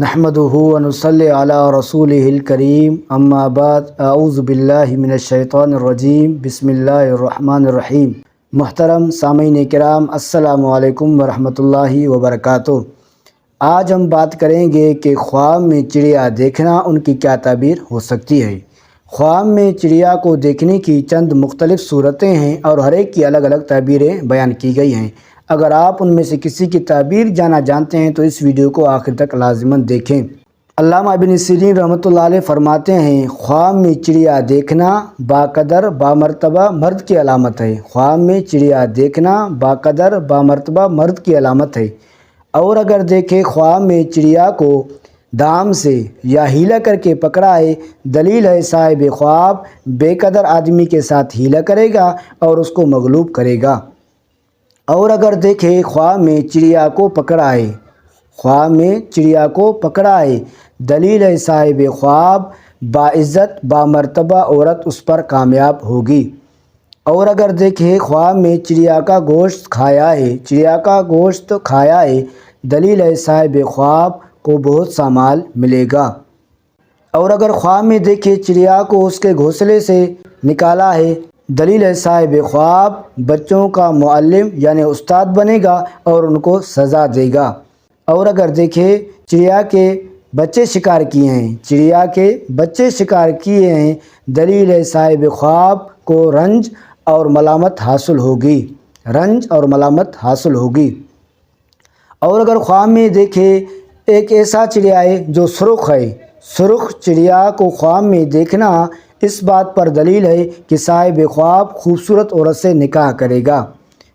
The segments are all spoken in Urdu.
نحمدہ ونصلی علی رسولہ الکریم اما بعد اعوذ باللہ من الشیطان الرجیم بسم اللہ الرحمن الرحیم۔ محترم سامعین کرام، السلام علیکم ورحمۃ اللہ وبرکاتہ۔ آج ہم بات کریں گے کہ خواب میں چڑیا دیکھنا ان کی کیا تعبیر ہو سکتی ہے۔ خواب میں چڑیا کو دیکھنے کی چند مختلف صورتیں ہیں اور ہر ایک کی الگ الگ تعبیریں بیان کی گئی ہیں۔ اگر آپ ان میں سے کسی کی تعبیر جانتے ہیں تو اس ویڈیو کو آخر تک لازماً دیکھیں۔ علامہ ابن سیرین رحمۃ اللہ علیہ فرماتے ہیں، خواب میں چڑیا دیکھنا باقدر بامرتبہ مرد کی علامت ہے۔ خواب میں چڑیا دیکھنا باقدر بامرتبہ مرد کی علامت ہے، اور اگر دیکھے خواب میں چڑیا کو دام سے یا ہیلا کر کے پکڑا ہے، دلیل ہے صاحب خواب بے قدر آدمی کے ساتھ ہیلا کرے گا اور اس کو مغلوب کرے گا۔ اور اگر دیکھے خواب میں چڑیا کو پکڑا ہے، خواب میں چڑیا کو پکڑا ہے، دلیل ہے صاحب خواب باعزت بامرتبہ عورت اس پر کامیاب ہوگی۔ اور اگر دیکھے خواب میں چڑیا کا گوشت کھایا ہے، چڑیا کا گوشت کھایا ہے، دلیل ہے صاحب خواب کو بہت سا مال ملے گا۔ اور اگر خواب میں دیکھے چڑیا کو اس کے گھونسلے سے نکالا ہے، دلیل ہے صاحب خواب بچوں کا معلم یعنی استاد بنے گا اور ان کو سزا دے گا۔ اور اگر دیکھے چڑیا کے بچے شکار کیے ہیں، چڑیا کے بچے شکار کیے ہیں، دلیل ہے صاحب خواب کو رنج اور ملامت حاصل ہوگی، رنج اور ملامت حاصل ہوگی۔ اور اگر خواب میں دیکھے ایک ایسا چڑیا ہے جو سرخ ہے، سرخ چڑیا کو خواب میں دیکھنا اس بات پر دلیل ہے کہ صاحب خواب خوبصورت عورت سے نکاح کرے گا۔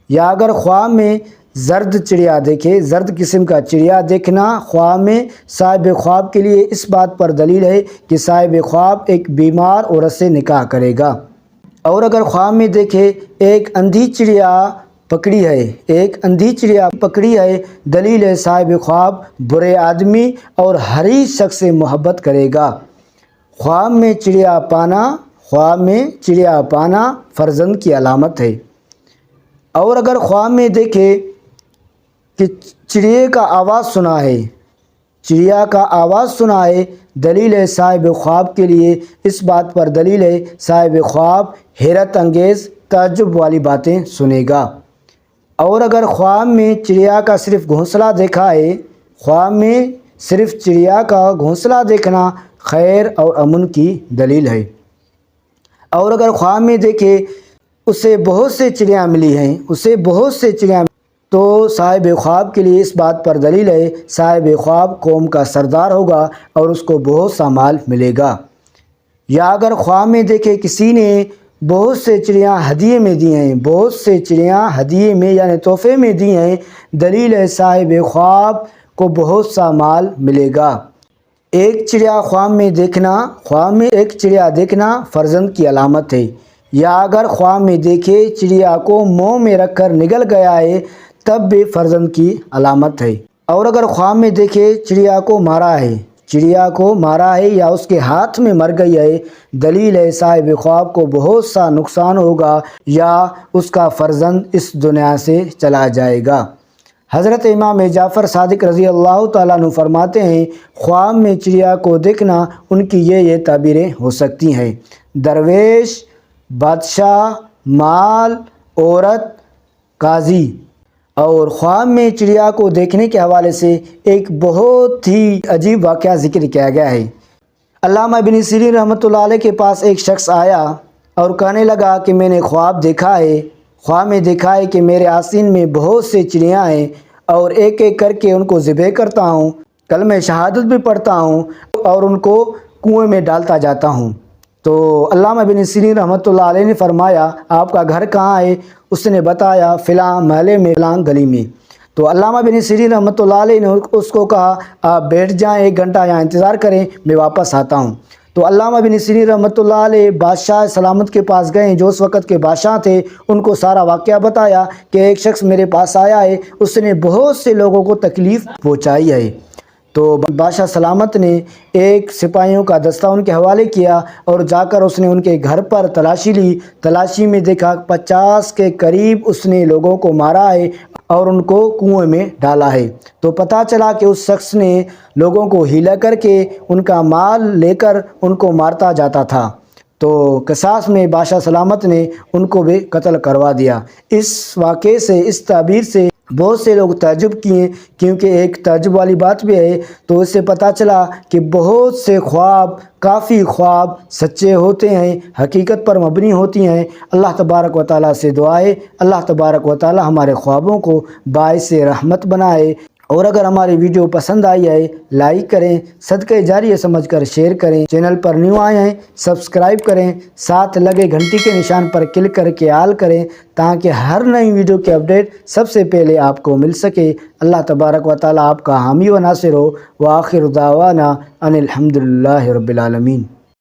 یا اگر خواب میں زرد چڑیا دیکھے، زرد قسم کا چڑیا دیکھنا خواب میں صاحب خواب کے لیے اس بات پر دلیل ہے کہ صاحب خواب ایک بیمار عورت سے نکاح کرے گا۔ اور اگر خواب میں دیکھے ایک اندھی چڑیا پکڑی ہے، ایک اندھی چڑیا پکڑی ہے، دلیل ہے صاحب خواب برے آدمی اور حریص شخص سے محبت کرے گا۔ خواب میں چڑیا پانا، خواب میں چڑیا پانا فرزند کی علامت ہے۔ اور اگر خواب میں دیکھے کہ چڑیے کا آواز سنا ہے، چڑیا کا آواز سنا ہے، دلیل ہے صاحب خواب کے لیے اس بات پر دلیل ہے صاحب خواب حیرت انگیز تعجب والی باتیں سنے گا۔ اور اگر خواب میں چڑیا کا صرف گھونسلہ دیکھا ہے، خواب میں صرف چڑیا کا گھونسلہ دیکھنا خیر اور امن کی دلیل ہے۔ اور اگر خواب میں دیکھے اسے بہت سے چڑیاں ملی ہیں، اسے بہت سے چڑیاں، تو صاحب خواب کے لیے اس بات پر دلیل ہے صاحب خواب قوم کا سردار ہوگا اور اس کو بہت سا مال ملے گا۔ یا اگر خواب میں دیکھے کسی نے بہت سے چڑیاں ہدیے میں دی ہیں، بہت سے چڑیاں ہدیے میں یعنی تحفے میں دی ہیں، دلیل ہے صاحب خواب کو بہت سا مال ملے گا۔ ایک چڑیا خواب میں دیکھنا، خواب میں ایک چڑیا دیکھنا فرزند کی علامت ہے۔ یا اگر خواب میں دیکھے چڑیا کو منہ میں رکھ کر نگل گیا ہے، تب بھی فرزند کی علامت ہے۔ اور اگر خواب میں دیکھے چڑیا کو مارا ہے، چڑیا کو مارا ہے یا اس کے ہاتھ میں مر گئی ہے، دلیل ہے صاحب خواب کو بہت سا نقصان ہوگا یا اس کا فرزند اس دنیا سے چلا جائے گا۔ حضرت امام جعفر صادق رضی اللہ تعالیٰ عنہ فرماتے ہیں، خواب میں چڑیا کو دیکھنا ان کی یہ تعبیریں ہو سکتی ہیں: درویش، بادشاہ، مال، عورت، قاضی۔ اور خواب میں چڑیا کو دیکھنے کے حوالے سے ایک بہت ہی عجیب واقعہ ذکر کیا گیا ہے۔ علامہ ابن سیرین رحمۃ اللہ علیہ کے پاس ایک شخص آیا اور کہنے لگا کہ میں نے خواب دیکھا ہے، خواب میں دیکھا ہے کہ میرے آستین میں بہت سے چڑیاں ہیں اور ایک ایک کر کے ان کو ذبح کرتا ہوں، کلمہ شہادت بھی پڑھتا ہوں اور ان کو کنویں میں ڈالتا جاتا ہوں۔ تو علامہ ابن سیرین رحمۃ اللہ علیہ نے فرمایا، آپ کا گھر کہاں ہے؟ اس نے بتایا فلاں محلے میں فلاں گلی میں۔ تو علامہ ابن سیرین رحمۃ اللہ علیہ نے اس کو کہا، آپ بیٹھ جائیں، 1 گھنٹہ یہاں انتظار کریں، میں واپس آتا ہوں۔ تو علامہ ابن سیرین رحمۃ اللہ علیہ بادشاہ سلامت کے پاس گئے، جو اس وقت کے بادشاہ تھے، ان کو سارا واقعہ بتایا کہ ایک شخص میرے پاس آیا ہے، اس نے بہت سے لوگوں کو تکلیف پہنچائی ہے۔ تو بادشاہ سلامت نے ایک سپاہیوں کا دستہ ان کے حوالے کیا اور جا کر اس نے ان کے گھر پر تلاشی لی۔ تلاشی میں دیکھا 50 کے قریب اس نے لوگوں کو مارا ہے اور ان کو کنویں میں ڈالا ہے۔ تو پتہ چلا کہ اس شخص نے لوگوں کو ہیلا کر کے ان کا مال لے کر ان کو مارتا جاتا تھا، تو قصاص میں بادشاہ سلامت نے ان کو بھی قتل کروا دیا۔ اس واقعے سے، اس تعبیر سے بہت سے لوگ تعجب کیے، کیونکہ ایک تعجب والی بات بھی ہے۔ تو اس سے پتہ چلا کہ بہت سے خواب، کافی خواب سچے ہوتے ہیں، حقیقت پر مبنی ہوتی ہیں۔ اللہ تبارک و تعالیٰ سے دعا ہے اللہ تبارک و تعالیٰ ہمارے خوابوں کو باعث رحمت بنائے۔ اور اگر ہماری ویڈیو پسند آئی ہے لائک کریں، صدقہ جاریہ سمجھ کر شیئر کریں، چینل پر نیو آئے ہیں سبسکرائب کریں، ساتھ لگے گھنٹی کے نشان پر کلک کر کے آل کریں تاکہ ہر نئی ویڈیو کے اپڈیٹ سب سے پہلے آپ کو مل سکے۔ اللہ تبارک و تعالیٰ آپ کا حامی و ناصر ہو۔ وآخر دعوانا ان الحمدللہ رب العالمین۔